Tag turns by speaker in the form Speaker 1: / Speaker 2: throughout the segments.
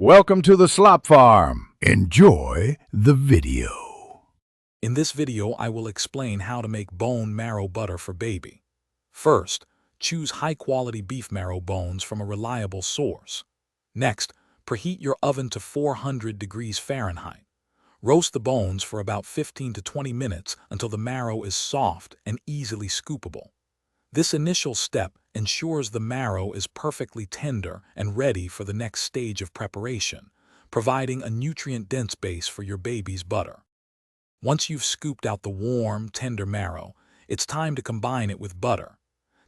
Speaker 1: Welcome to the Slop Farm. Enjoy the video.
Speaker 2: In this video, I will explain how to make bone marrow butter for baby. First, choose high-quality beef marrow bones from a reliable source. Next, preheat your oven to 400 degrees Fahrenheit. Roast the bones for about 15 to 20 minutes until the marrow is soft and easily scoopable. This initial step ensures the marrow is perfectly tender and ready for the next stage of preparation, providing a nutrient-dense base for your baby's butter. Once you've scooped out the warm, tender marrow, it's time to combine it with butter.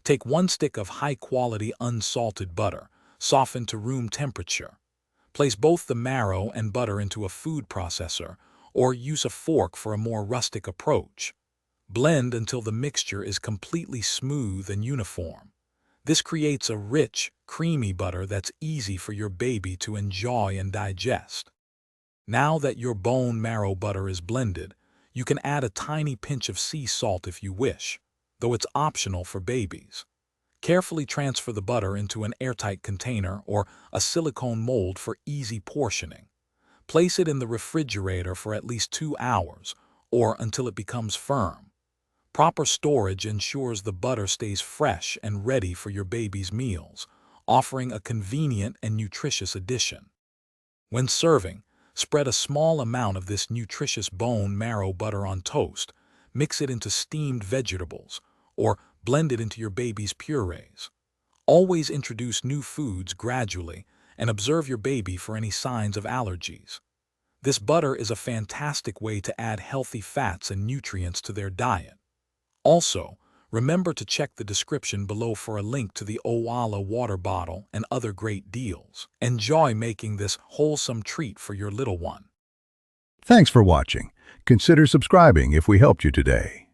Speaker 2: Take 1 stick of high-quality unsalted butter, softened to room temperature. Place both the marrow and butter into a food processor, or use a fork for a more rustic approach. Blend until the mixture is completely smooth and uniform. This creates a rich, creamy butter that's easy for your baby to enjoy and digest. Now that your bone marrow butter is blended, you can add a tiny pinch of sea salt if you wish, though it's optional for babies. Carefully transfer the butter into an airtight container or a silicone mold for easy portioning. Place it in the refrigerator for at least 2 hours, or until it becomes firm. Proper storage ensures the butter stays fresh and ready for your baby's meals, offering a convenient and nutritious addition. When serving, spread a small amount of this nutritious bone marrow butter on toast, mix it into steamed vegetables, or blend it into your baby's purees. Always introduce new foods gradually and observe your baby for any signs of allergies. This butter is a fantastic way to add healthy fats and nutrients to their diet. Also, remember to check the description below for a link to the Owala water bottle and other great deals. Enjoy making this wholesome treat for your little one.
Speaker 1: Thanks for watching. Consider subscribing if we helped you today.